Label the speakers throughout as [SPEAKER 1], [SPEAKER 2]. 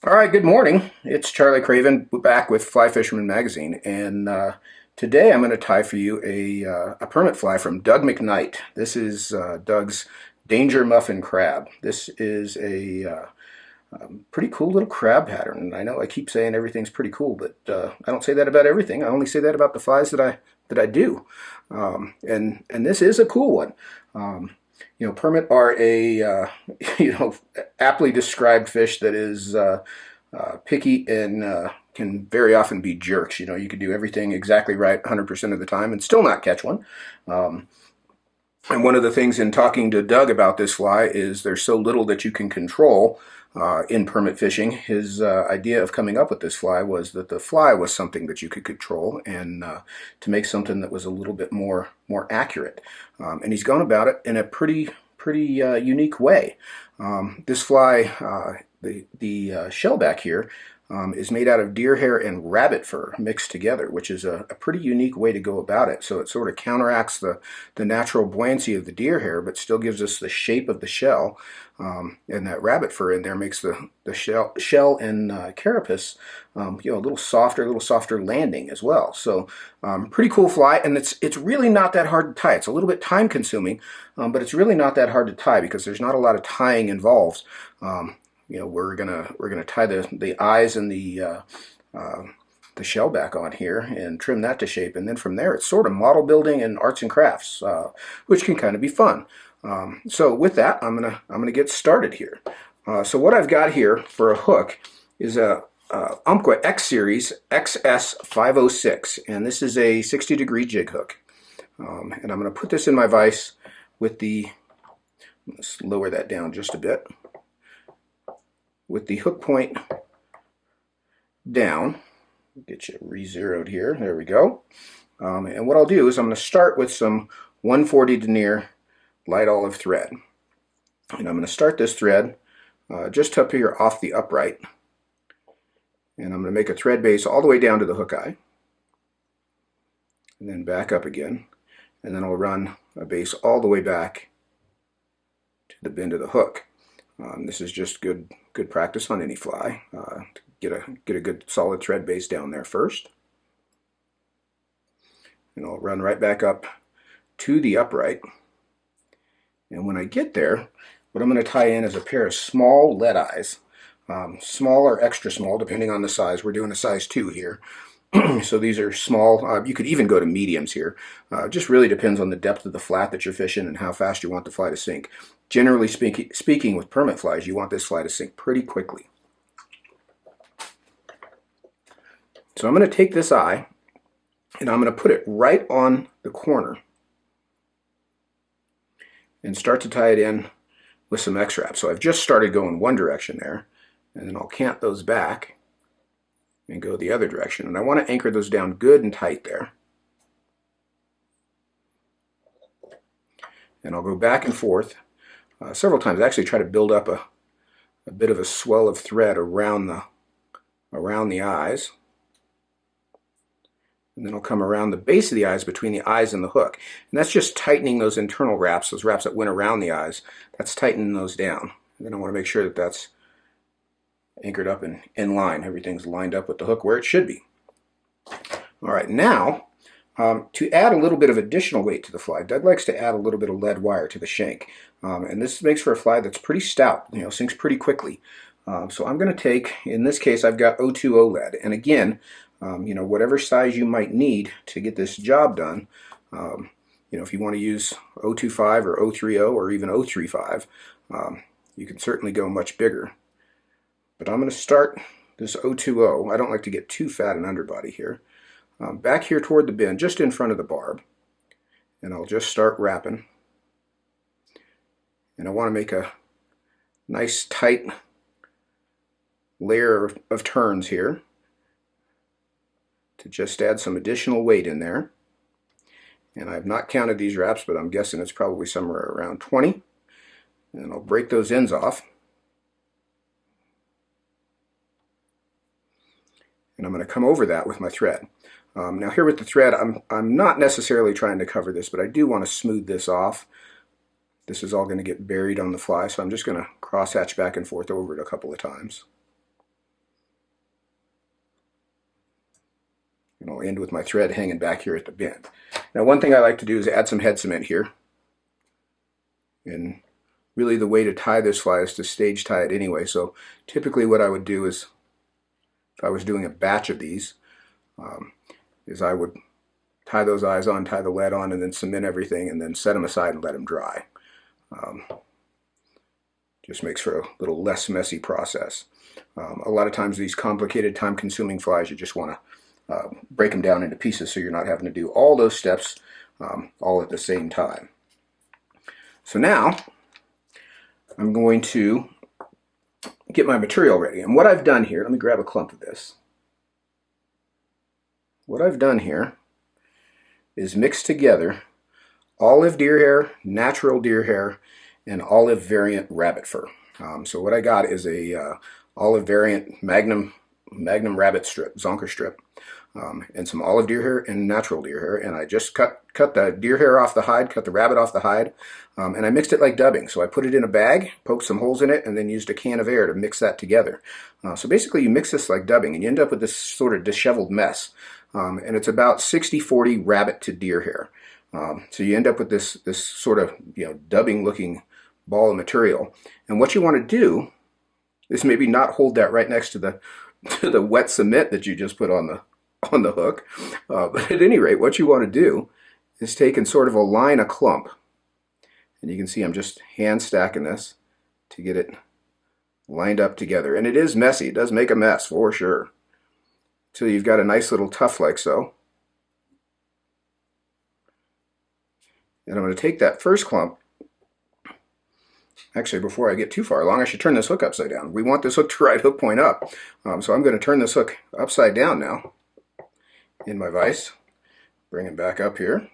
[SPEAKER 1] All right, good morning. It's Charlie Craven back with Fly Fisherman Magazine, and today I'm going to tie for you a permit fly from Doug McKnight. This is Doug's Danger Muffin crab. This is a pretty cool little crab pattern. And I know I keep saying everything's pretty cool, but I don't say that about everything. I only say that about the flies that I do. And this is a cool one. Permit are a aptly described fish that is picky and can very often be jerks. You can do everything exactly right 100% of the time and still not catch one. Um, and one of the things in talking to Doug about this fly is there's so little that you can control in permit fishing. His idea of coming up with this fly was that the fly was something that you could control, and to make something that was a little bit more accurate. And he's gone about it in a pretty unique way. This fly, the shell back here, is made out of deer hair and rabbit fur mixed together, which is a pretty unique way to go about it. So it sort of counteracts the natural buoyancy of the deer hair, but still gives us the shape of the shell. And that rabbit fur in there makes the shell and carapace a little softer landing as well. So pretty cool fly, and it's really not that hard to tie. It's a little bit time consuming, but it's really not that hard to tie because there's not a lot of tying involved. We're gonna tie the eyes and the shell back on here and trim that to shape, and then from there it's sort of model building and arts and crafts, which can kind of be fun. So with that, I'm gonna get started here. So what I've got here for a hook is a Umpqua X Series XS506, and this is a 60-degree jig hook. And I'm going to put this in my vise with let's lower that down just a bit, with the hook point down. Get you re-zeroed here. There we go. And what I'll do is I'm going to start with some 140 denier light olive thread. And I'm going to start this thread just up here off the upright. And I'm going to make a thread base all the way down to the hook eye. And then back up again. And then I'll run a base all the way back to the bend of the hook. This is just good practice on any fly. Get a good solid thread base down there first. And I'll run right back up to the upright. And when I get there, what I'm going to tie in is a pair of small lead eyes. Small or extra small, depending on the size. We're doing a size 2 here. So these are small. You could even go to mediums here. Just really depends on the depth of the flat that you're fishing and how fast you want the fly to sink. Generally speaking, with permit flies, you want this fly to sink pretty quickly. So I'm going to take this eye and I'm going to put it right on the corner and start to tie it in with some X-wrap. So I've just started going one direction there, and then I'll cant those back and go the other direction. And I want to anchor those down good and tight there. And I'll go back and forth several times. I actually try to build up a bit of a swell of thread around the eyes. And then I'll come around the base of the eyes, between the eyes and the hook. And that's just tightening those internal wraps, those wraps that went around the eyes. That's tightening those down. And then I want to make sure that that's anchored up and in line. Everything's lined up with the hook where it should be. All right, now to add a little bit of additional weight to the fly, Doug likes to add a little bit of lead wire to the shank. And this makes for a fly that's pretty stout, sinks pretty quickly. So I'm going to take, in this case, I've got 020 lead. And again, whatever size you might need to get this job done, if you want to use 025 or 030 or even 035, you can certainly go much bigger. But I'm going to start this 020. I don't like to get too fat an underbody here. Back here toward the bend, just in front of the barb. And I'll just start wrapping. And I want to make a nice tight layer of turns here to just add some additional weight in there. And I've not counted these wraps, but I'm guessing it's probably somewhere around 20. And I'll break those ends off. And I'm going to come over that with my thread. Now here with the thread, I'm not necessarily trying to cover this, but I do want to smooth this off. This is all going to get buried on the fly, so I'm just going to cross hatch back and forth over it a couple of times. And I'll end with my thread hanging back here at the bend. Now, one thing I like to do is add some head cement here. And really the way to tie this fly is to stage tie it anyway. So typically what I would do is, if I was doing a batch of these, is I would tie those eyes on, tie the lead on, and then cement everything, and then set them aside and let them dry. Just makes for a little less messy process. A lot of times these complicated, time-consuming flies, you just want to break them down into pieces so you're not having to do all those steps all at the same time. So now I'm going to get my material ready. And what I've done here, let me grab a clump of this. What I've done here is mix together olive deer hair, natural deer hair, and olive variant rabbit fur. So what I got is a olive variant magnum rabbit strip, zonker strip, and some olive deer hair and natural deer hair. And I just cut the deer hair off the hide, cut the rabbit off the hide, and I mixed it like dubbing. So I put it in a bag, poked some holes in it, and then used a can of air to mix that together. So basically you mix this like dubbing, and you end up with this sort of disheveled mess. And it's about 60-40 rabbit to deer hair. So you end up with this sort of dubbing looking ball of material. And what you want to do is maybe not hold that right next to the wet cement that you just put on the hook. But at any rate, what you want to do is take and sort of align a clump. And you can see I'm just hand stacking this to get it lined up together. And it is messy. It does make a mess for sure. Till you've got a nice little tuft like so. And I'm going to take that first clump. Actually, before I get too far along, I should turn this hook upside down. We want this hook to ride hook point up. So I'm going to turn this hook upside down now in my vise. Bring it back up here.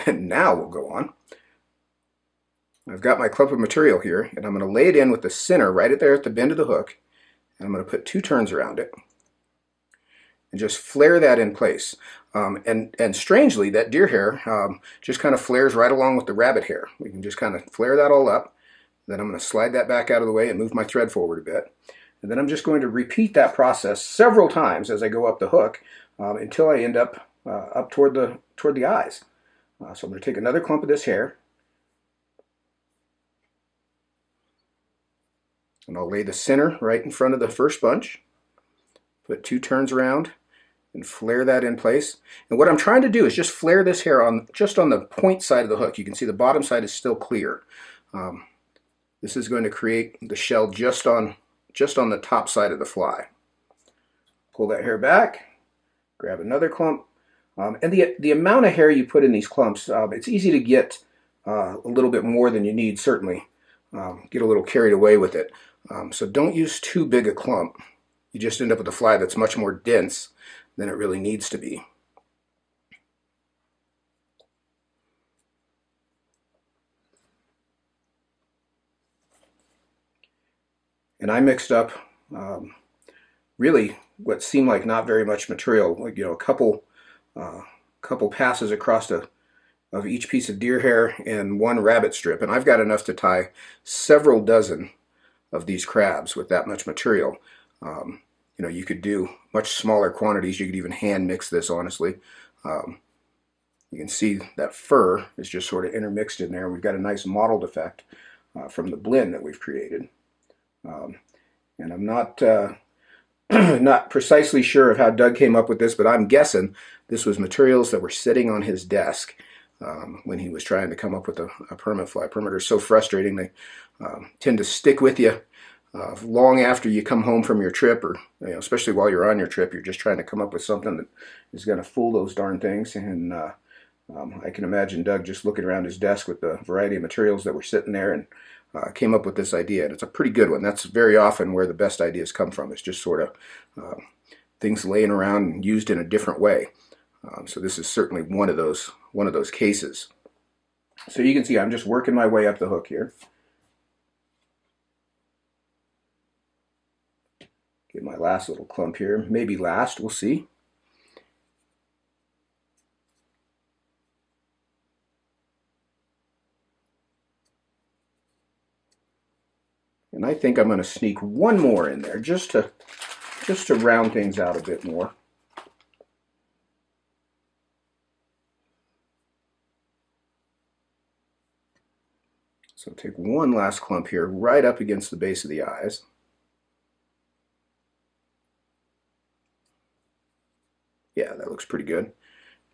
[SPEAKER 1] And now we'll go on. I've got my clump of material here, and I'm going to lay it in with the center right there at the bend of the hook. And I'm going to put 2 turns around it. And just flare that in place. And strangely, that deer hair just kind of flares right along with the rabbit hair. We can just kind of flare that all up. Then I'm going to slide that back out of the way and move my thread forward a bit. And then I'm just going to repeat that process several times as I go up the hook until I end up toward the eyes. So I'm going to take another clump of this hair. And I'll lay the center right in front of the first bunch. Put 2 turns around and flare that in place. And what I'm trying to do is just flare this hair just on the point side of the hook. You can see the bottom side is still clear. This is going to create the shell just on the top side of the fly. Pull that hair back, grab another clump. And the amount of hair you put in these clumps, it's easy to get a little bit more than you need, certainly. Get a little carried away with it. So don't use too big a clump. You just end up with a fly that's much more dense than it really needs to be. And I mixed up really what seemed like not very much material, like a couple passes across of each piece of deer hair and 1 rabbit strip, and I've got enough to tie several dozen of these crabs with that much material. You could do much smaller quantities. You could even hand mix this, honestly. You can see that fur is just sort of intermixed in there. We've got a nice mottled effect from the blend that we've created. And I'm not not precisely sure of how Doug came up with this, but I'm guessing this was materials that were sitting on his desk when he was trying to come up with a permit fly. Permitters are so frustrating. They tend to stick with you long after you come home from your trip, or especially while you're on your trip. You're just trying to come up with something that is going to fool those darn things. And I can imagine Doug just looking around his desk with the variety of materials that were sitting there and came up with this idea. And it's a pretty good one. That's very often where the best ideas come from. It's just sort of things laying around and used in a different way. So this is certainly one of those cases. So you can see I'm just working my way up the hook here. Get my last little clump here, maybe last, we'll see. And I think I'm going to sneak one more in there just to round things out a bit more. So take one last clump here right up against the base of the eyes. Yeah, that looks pretty good.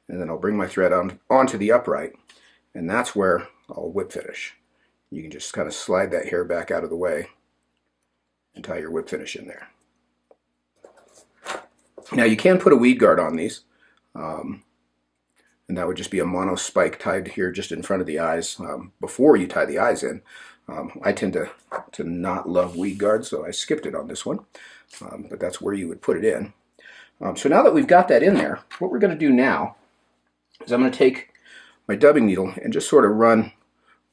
[SPEAKER 1] And then I'll bring my thread onto the upright, and that's where I'll whip finish. You can just kind of slide that hair back out of the way and tie your whip finish in there. Now you can put a weed guard on these, and that would just be a mono spike tied here just in front of the eyes before you tie the eyes in. I tend to not love weed guards, so I skipped it on this one, but that's where you would put it in. So now that we've got that in there, what we're going to do now is I'm going to take my dubbing needle and just sort of run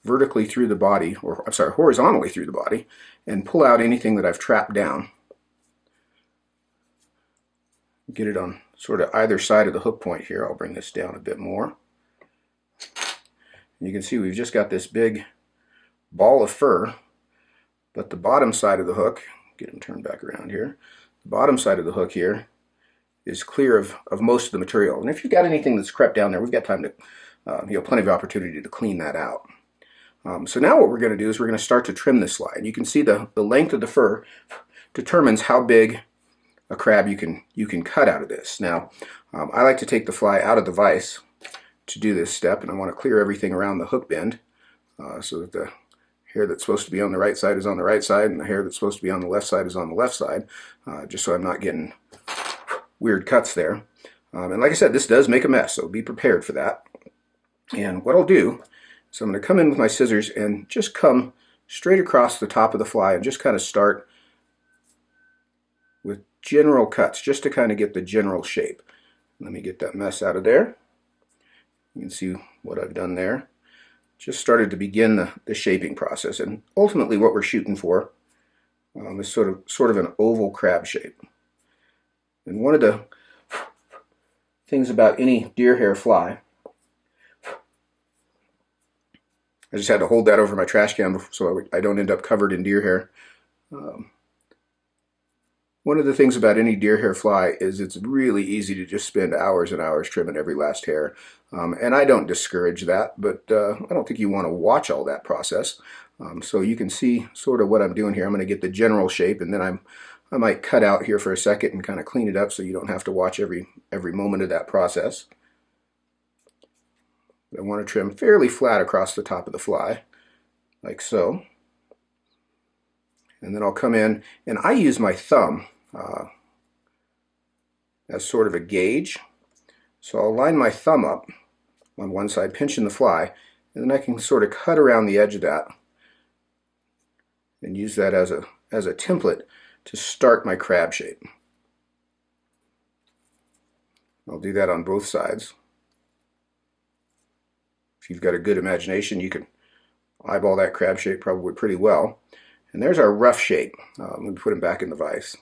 [SPEAKER 1] vertically through the body, or I'm sorry, horizontally through the body, and pull out anything that I've trapped down. Get it on sort of either side of the hook point here. I'll bring this down a bit more. And you can see we've just got this big ball of fur, but the bottom side of the hook, get him turned back around here, the bottom side of the hook here is clear of most of the material. And if you've got anything that's crept down there, we've got time to, plenty of opportunity to clean that out. So now what we're going to do is we're going to start to trim this fly. And you can see the length of the fur determines how big a crab you can cut out of this. Now, I like to take the fly out of the vise to do this step, and I want to clear everything around the hook bend so that the hair that's supposed to be on the right side is on the right side, and the hair that's supposed to be on the left side is on the left side, just so I'm not getting weird cuts there. And like I said, this does make a mess, so be prepared for that. And what I'll do is I'm going to come in with my scissors and just come straight across the top of the fly and just kind of start with general cuts, just to kind of get the general shape. Let me get that mess out of there. You can see what I've done there. Just started to begin the shaping process, and ultimately what we're shooting for is sort of an oval crab shape. And one of the things about any deer hair fly, I just had to hold that over my trash can so I don't end up covered in deer hair. One of the things about any deer hair fly is it's really easy to just spend hours and hours trimming every last hair. And I don't discourage that, but I don't think you want to watch all that process. So you can see sort of what I'm doing here. I'm going to get the general shape, and then I might cut out here for a second and kind of clean it up so you don't have to watch every moment of that process. I want to trim fairly flat across the top of the fly, like so. And then I'll come in, and I use my thumb as sort of a gauge. So I'll line my thumb up on one side, pinching the fly, and then I can sort of cut around the edge of that and use that as a template to start my crab shape. I'll do that on both sides. If you've got a good imagination, you can eyeball that crab shape probably pretty well. And there's our rough shape. Let me put him back in the vise.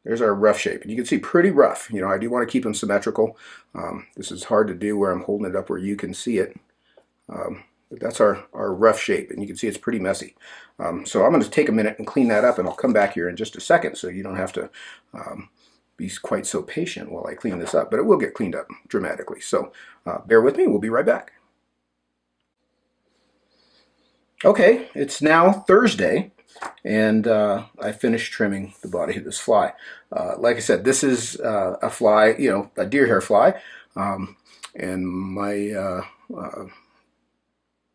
[SPEAKER 1] There's our rough shape. And you can see pretty rough. You know, I do want to keep them symmetrical. This is hard to do where I'm holding it up where you can see it. But that's our rough shape, and you can see it's pretty messy. So I'm going to take a minute and clean that up, and I'll come back here in just a second so you don't have to be quite so patient while I clean this up. But it will get cleaned up dramatically. So bear with me. We'll be right back. Okay, it's now Thursday, and I finished trimming the body of this fly. Like I said, this is a fly, you know, a deer hair fly, and my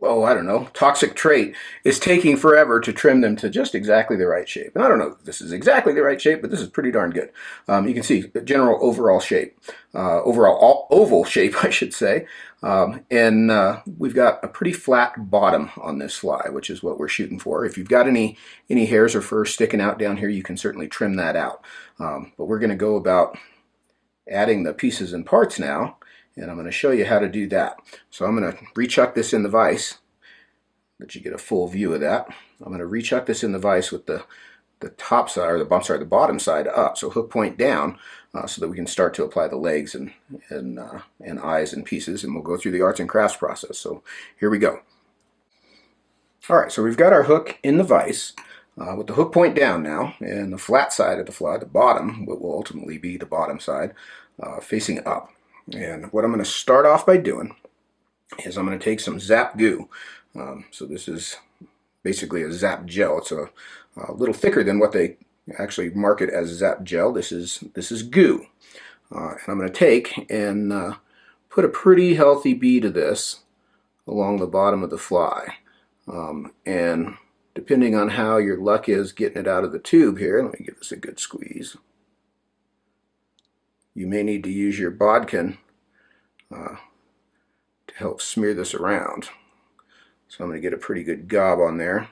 [SPEAKER 1] I don't know, toxic trait is taking forever to trim them to just exactly the right shape. And I don't know if this is exactly the right shape, but this is pretty darn good. You can see the general overall shape, overall oval shape, I should say. And we've got a pretty flat bottom on this fly, which is what we're shooting for. If you've got any hairs or fur sticking out down here, you can certainly trim that out. But we're going to go about adding the pieces and parts now, and I'm going to show you how to do that. So I'm going to rechuck this in the vise, let you get a full view of that. I'm going to rechuck this in the vise with the top side, or the bottom side up, so hook point down, so that we can start to apply the legs and eyes and pieces, and we'll go through the arts and crafts process. So here we go. All right, so we've got our hook in the vise with the hook point down now, and the flat side of the fly, the bottom, what will ultimately be the bottom side, facing up. And what I'm going to start off by doing is I'm going to take some Zap-Goo. So this is basically a Zap gel. It's a little thicker than what they actually market as Zap gel. This is goo. And I'm going to take and put a pretty healthy bead of this along the bottom of the fly. And depending on how your luck is getting it out of the tube here, let me give this a good squeeze. You may need to use your bodkin to help smear this around. So I'm going to get a pretty good gob on there.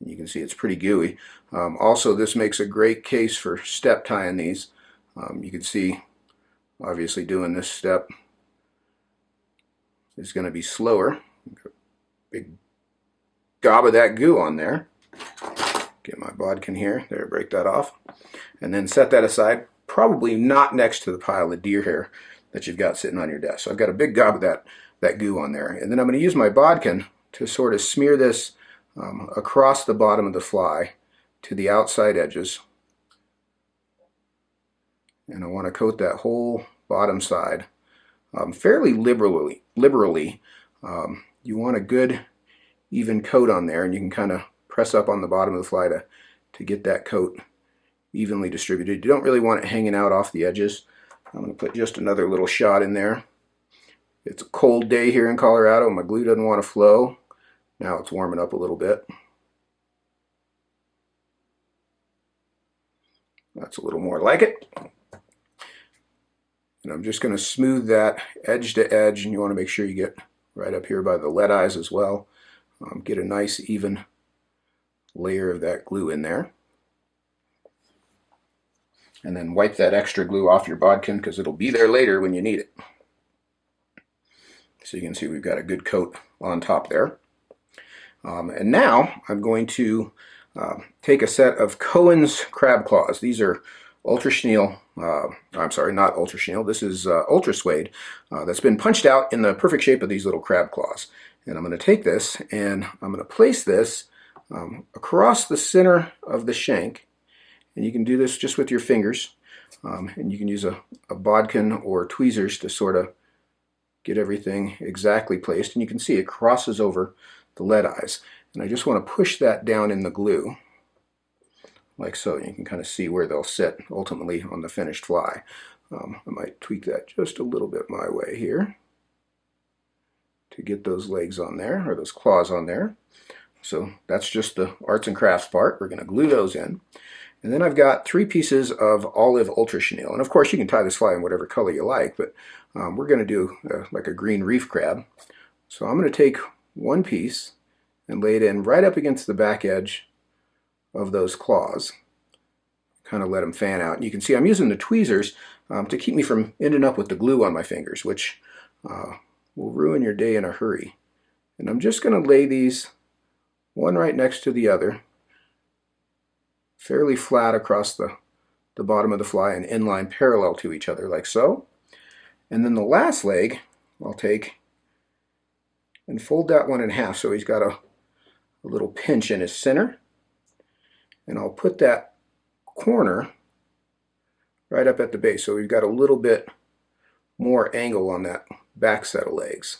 [SPEAKER 1] You can see it's pretty gooey. Also, this makes a great case for step tying these. You can see, obviously, doing this step is going to be slower. Big gob of that goo on there. Get my bodkin here. There, break that off. And then set that aside, probably not next to the pile of deer hair that you've got sitting on your desk. So I've got a big gob of that goo on there. And then I'm going to use my bodkin to sort of smear this across the bottom of the fly to the outside edges. And I want to coat that whole bottom side fairly liberally. You want a good even coat on there, and you can kind of press up on the bottom of the fly to get that coat evenly distributed. You don't really want it hanging out off the edges. I'm going to put just another little shot in there. It's a cold day here in Colorado. My glue doesn't want to flow. Now it's warming up a little bit. That's a little more like it. And I'm just going to smooth that edge to edge, and you want to make sure you get right up here by the lead eyes as well. Get a nice even layer of that glue in there. And then wipe that extra glue off your bodkin because it'll be there later when you need it. So you can see we've got a good coat on top there. And now I'm going to take a set of Cohen's crab claws. These are Ultra Chenille, I'm sorry, not Ultra Chenille, this is Ultra Suede that's been punched out in the perfect shape of these little crab claws. And I'm going to take this and I'm going to place this across the center of the shank. And you can do this just with your fingers. And you can use a bodkin or tweezers to sort of get everything exactly placed. And you can see it crosses over the lead eyes. And I just want to push that down in the glue, like so. You can kind of see where they'll sit ultimately on the finished fly. I might tweak that just a little bit my way here to get those legs on there, or those claws on there. So that's just the arts and crafts part. We're going to glue those in. And then I've got 3 pieces of olive Ultra Chenille. And of course you can tie this fly in whatever color you like, but we're going to do like a green reef crab. So I'm going to take one piece and lay it in right up against the back edge of those claws. Kind of let them fan out. And you can see I'm using the tweezers to keep me from ending up with the glue on my fingers, which will ruin your day in a hurry. And I'm just going to lay these one right next to the other, fairly flat across the bottom of the fly and inline parallel to each other, like so. And then the last leg I'll take and fold that one in half so he's got a little pinch in his center. And I'll put that corner right up at the base so we've got a little bit more angle on that back set of legs.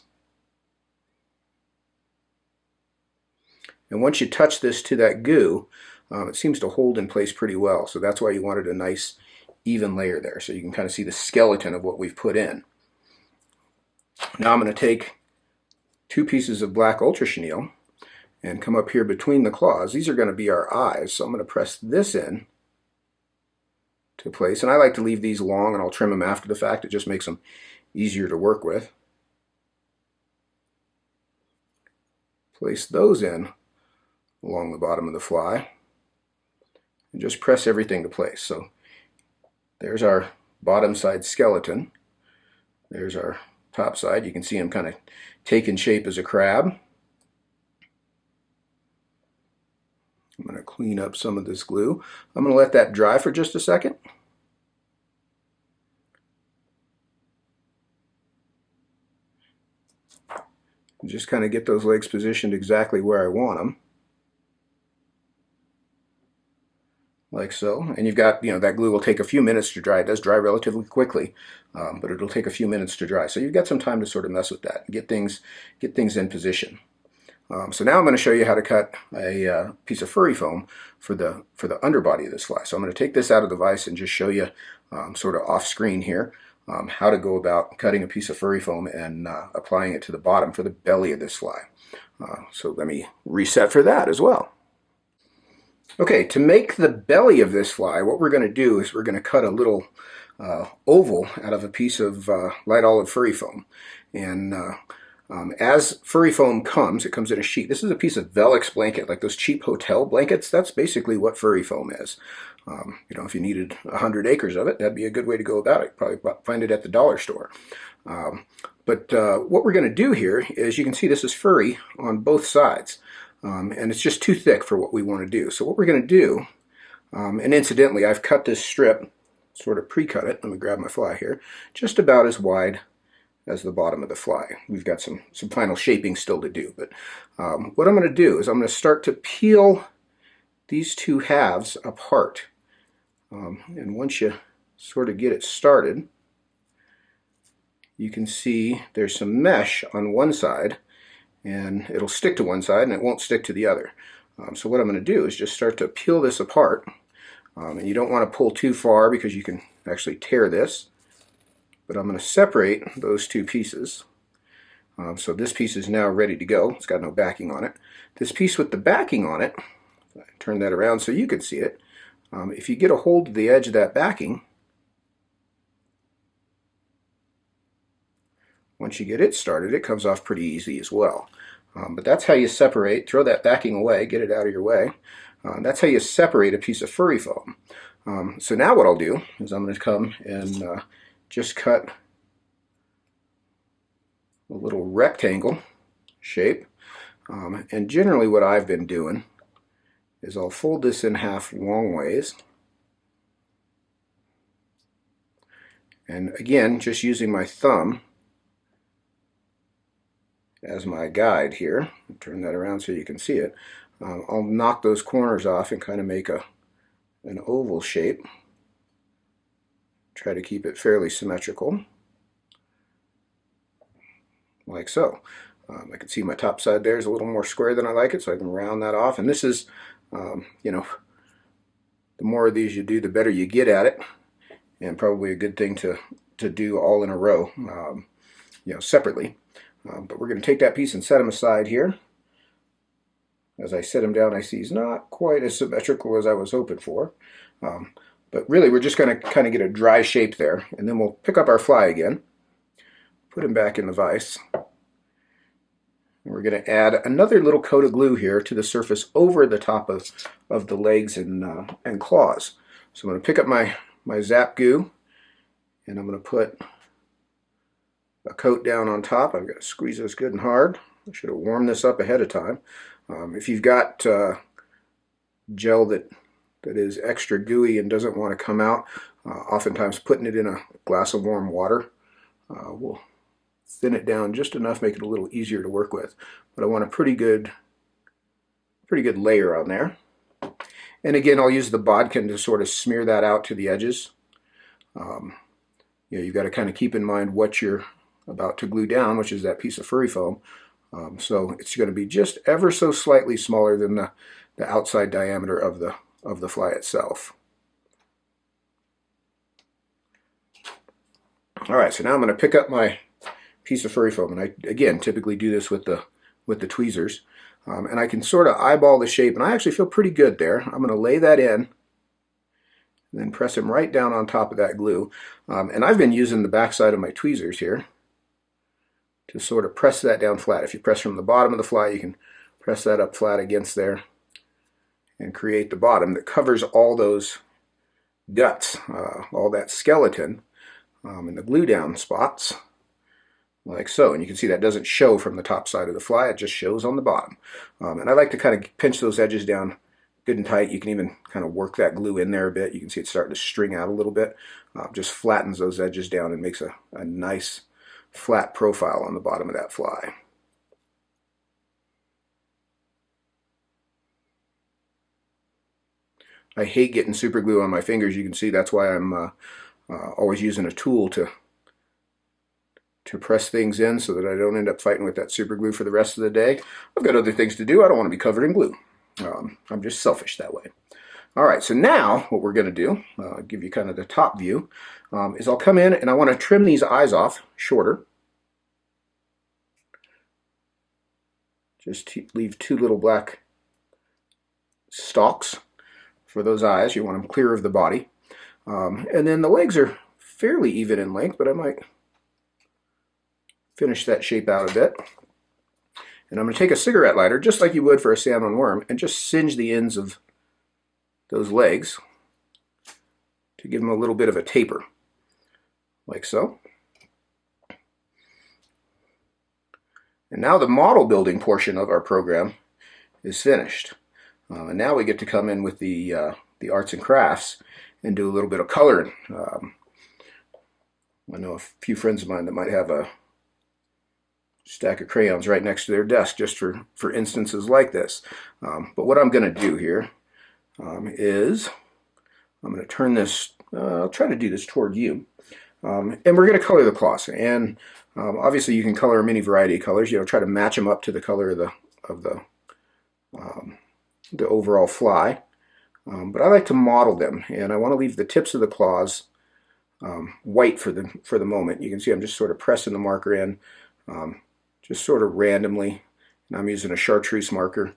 [SPEAKER 1] And once you touch this to that goo, it seems to hold in place pretty well. So that's why you wanted a nice even layer there, so you can kind of see the skeleton of what we've put in. Now I'm going to take 2 pieces of black Ultra Chenille and come up here between the claws. These are going to be our eyes, so I'm going to press this in to place. And I like to leave these long, and I'll trim them after the fact. It just makes them easier to work with. Place those in along the bottom of the fly and just press everything to place. So there's our bottom side skeleton. There's our top side. You can see him kind of taking shape as a crab. I'm going to clean up some of this glue. I'm going to let that dry for just a second. And just kind of get those legs positioned exactly where I want them. like so. And you've got, that glue will take a few minutes to dry. It does dry relatively quickly, but it'll take a few minutes to dry. So you've got some time to sort of mess with that and get things in position. So now I'm going to show you how to cut a piece of furry foam for the underbody of this fly. So I'm going to take this out of the vise and just show you sort of off screen here how to go about cutting a piece of furry foam and applying it to the bottom for the belly of this fly. So let me reset for that as well. Okay, to make the belly of this fly, what we're going to do is we're going to cut a little oval out of a piece of light olive furry foam. And as furry foam comes, it comes in a sheet. This is a piece of Velux blanket, like those cheap hotel blankets. That's basically what furry foam is. If you needed 100 acres of it, that'd be a good way to go about it. Probably find it at the dollar store. But what we're going to do here is, you can see this is furry on both sides. And it's just too thick for what we want to do. So what we're going to do, and incidentally, I've cut this strip, sort of pre-cut it. Let me grab my fly here. Just about as wide as the bottom of the fly. We've got some final shaping still to do. But what I'm going to do is I'm going to start to peel these two halves apart. And once you sort of get it started, you can see there's some mesh on one side, and it'll stick to one side and it won't stick to the other. So what I'm going to do is just start to peel this apart. And you don't want to pull too far because you can actually tear this. But I'm going to separate those two pieces. So this piece is now ready to go. It's got no backing on it. This piece with the backing on it, turn that around so you can see it. If you get a hold of the edge of that backing, once you get it started, it comes off pretty easy as well. But that's how you separate. Throw that backing away, get it out of your way. That's how you separate a piece of furry foam. So now what I'll do is I'm going to come and just cut a little rectangle shape. And generally what I've been doing is I'll fold this in half long ways. And again, just using my thumb as my guide here, turn that around so you can see it, I'll knock those corners off and kind of make an oval shape. Try to keep it fairly symmetrical, like so. I can see my top side there is a little more square than I like it, so I can round that off. And this is, the more of these you do, the better you get at it, and probably a good thing to do all in a row, separately. But we're going to take that piece and set him aside here. As I set him down, I see he's not quite as symmetrical as I was hoping for. But really, we're just going to kind of get a dry shape there. And then we'll pick up our fly again, put him back in the vise. And we're going to add another little coat of glue here to the surface over the top of the legs and claws. So I'm going to pick up my Zap-Goo, and I'm going to put a coat down on top. I've got to squeeze this good and hard. I should have warmed this up ahead of time. If you've got gel that is extra gooey and doesn't want to come out, oftentimes putting it in a glass of warm water will thin it down just enough, make it a little easier to work with. But I want a pretty good layer on there. And again, I'll use the bodkin to sort of smear that out to the edges. You've got to kind of keep in mind what you're about to glue down, which is that piece of furry foam. So it's going to be just ever so slightly smaller than the outside diameter of the fly itself. All right, so now I'm going to pick up my piece of furry foam, and I again typically do this with the tweezers, and I can sort of eyeball the shape, and I actually feel pretty good there. I'm going to lay that in, and then press him right down on top of that glue. And I've been using the backside of my tweezers here to sort of press that down flat. If you press from the bottom of the fly, you can press that up flat against there and create the bottom that covers all those guts, all that skeleton, and the glue down spots, like so. And you can see that doesn't show from the top side of the fly, it just shows on the bottom. And I like to kind of pinch those edges down good and tight. You can even kind of work that glue in there a bit. You can see it's starting to string out a little bit. Just flattens those edges down and makes a nice flat profile on the bottom of that fly. I hate getting super glue on my fingers. You can see that's why I'm always using a tool to press things in so that I don't end up fighting with that super glue for the rest of the day. I've got other things to do. I don't want to be covered in glue. I'm just selfish that way. All right, so now what we're going to do, give you kind of the top view, is I'll come in and I want to trim these eyes off shorter. Just leave two little black stalks for those eyes. You want them clear of the body. And then the legs are fairly even in length, but I might finish that shape out a bit. And I'm going to take a cigarette lighter, just like you would for a salmon worm, and just singe the ends of those legs to give them a little bit of a taper, like so. And now the model building portion of our program is finished. And now we get to come in with the arts and crafts and do a little bit of coloring. I know a few friends of mine that might have a stack of crayons right next to their desk just for instances like this. But what I'm going to do here is I'm going to turn this, I'll try to do this toward you. And we're going to color the claws. And obviously you can color them any variety of colors. You know, try to match them up to the color of the overall fly. But I like to model them, and I want to leave the tips of the claws white for the moment. You can see I'm just sort of pressing the marker in, just sort of randomly. And I'm using a chartreuse marker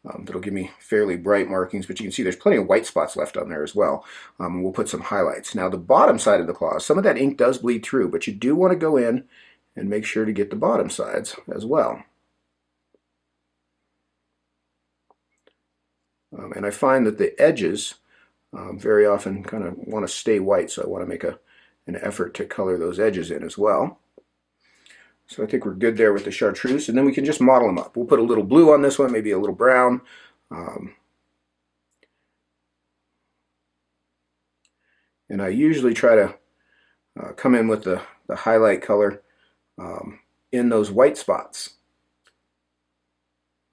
[SPEAKER 1] that'll give me fairly bright markings, but you can see there's plenty of white spots left on there as well. We'll put some highlights. Now the bottom side of the claws, some of that ink does bleed through, but you do want to go in and make sure to get the bottom sides as well. And I find that the edges very often kind of want to stay white, so I want to make an effort to color those edges in as well. So I think we're good there with the chartreuse, and then we can just model them up. We'll put a little blue on this one, maybe a little brown. And I usually try to come in with the highlight color in those white spots.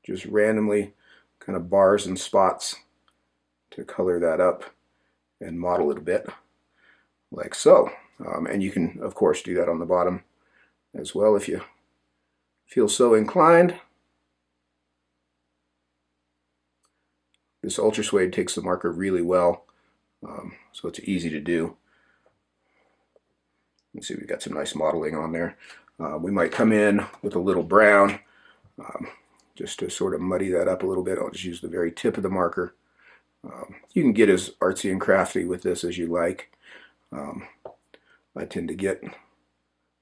[SPEAKER 1] Just randomly kind of bars and spots to color that up and model it a bit, like so. And you can, of course, do that on the bottom as well if you feel so inclined. This Ultra Suede takes the marker really well, so it's easy to do. You can see we've got some nice modeling on there. We might come in with a little brown just to sort of muddy that up a little bit. I'll just use the very tip of the marker. You can get as artsy and crafty with this as you like. I tend to get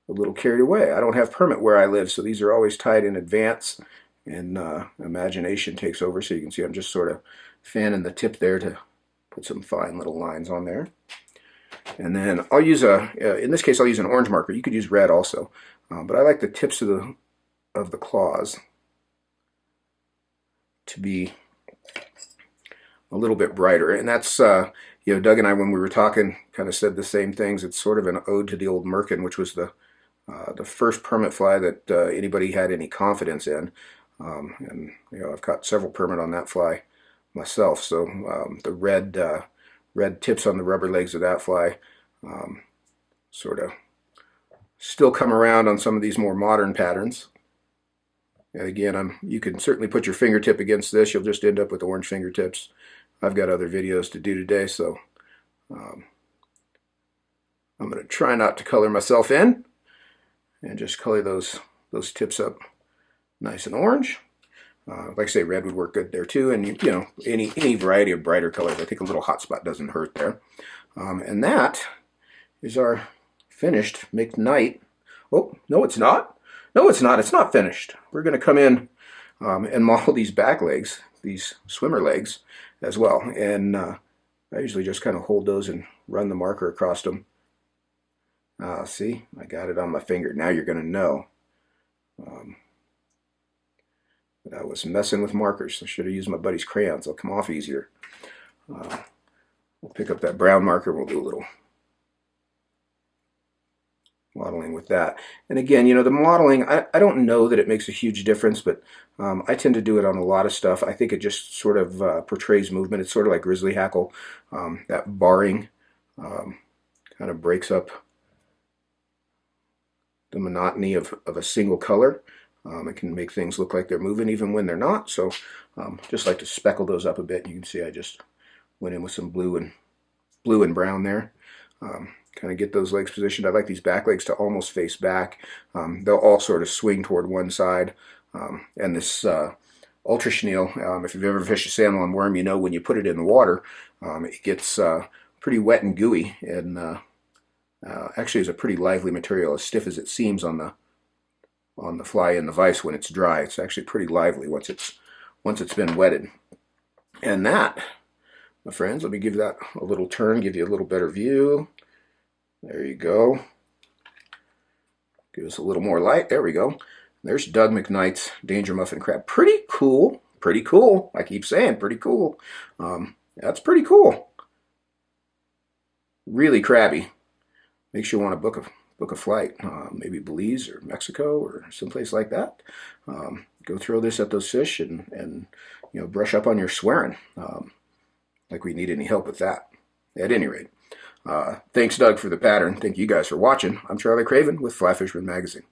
[SPEAKER 1] a little carried away. I don't have permit where I live, so these are always tied in advance, and imagination takes over. So you can see I'm just sort of fanning the tip there to put some fine little lines on there. And then I'll use in this case I'll use an orange marker. You could use red also, but I like the tips of the claws to be a little bit brighter. And that's you know, Doug and I, when we were talking, kind of said the same things. It's sort of an ode to the old merkin, which was the first permit fly that anybody had any confidence in. And you know, I've caught several permit on that fly myself. So the red tips on the rubber legs of that fly sort of still come around on some of these more modern patterns. And again, you can certainly put your fingertip against this. You'll just end up with orange fingertips. I've got other videos to do today, so I'm going to try not to color myself in and just color those tips up nice and orange. Like I say, red would work good there too, and you know, any variety of brighter colors. I think a little hot spot doesn't hurt there. And that is our finished McKnight. Oh, no, it's not. No, it's not. It's not finished. We're going to come in and model these back legs, these swimmer legs as well. And I usually just kind of hold those and run the marker across them. See, I got it on my finger. Now you're going to know that I was messing with markers. I should have used my buddy's crayons. They'll come off easier. We'll pick up that brown marker. We'll do a modeling with that. And again, you know, the modeling, I don't know that it makes a huge difference, but I tend to do it on a lot of stuff. I think it just sort of portrays movement. It's sort of like grizzly hackle. That barring kind of breaks up the monotony of a single color. It can make things look like they're moving even when they're not. So just like to speckle those up a bit. You can see I just went in with some blue and brown there. Kind of get those legs positioned. I like these back legs to almost face back. They'll all sort of swing toward one side. And this Ultra Chenille, if you've ever fished a salmon worm, you know when you put it in the water, it gets pretty wet and gooey, and actually is a pretty lively material, as stiff as it seems on the fly in the vise when it's dry. It's actually pretty lively once it's been wetted. And that, my friends, let me give that a little turn, give you a little better view. There you go. Give us a little more light. There we go. There's Doug McKnight's Danger Muffin Crab. Pretty cool. Pretty cool. I keep saying pretty cool. That's pretty cool. Really crabby. Makes you want to book a flight. Maybe Belize or Mexico or someplace like that. Go throw this at those fish and you know, brush up on your swearing. Like we need any help with that. At any rate. Thanks, Doug, for the pattern. Thank you guys for watching. I'm Charlie Craven with Fly Fisherman Magazine.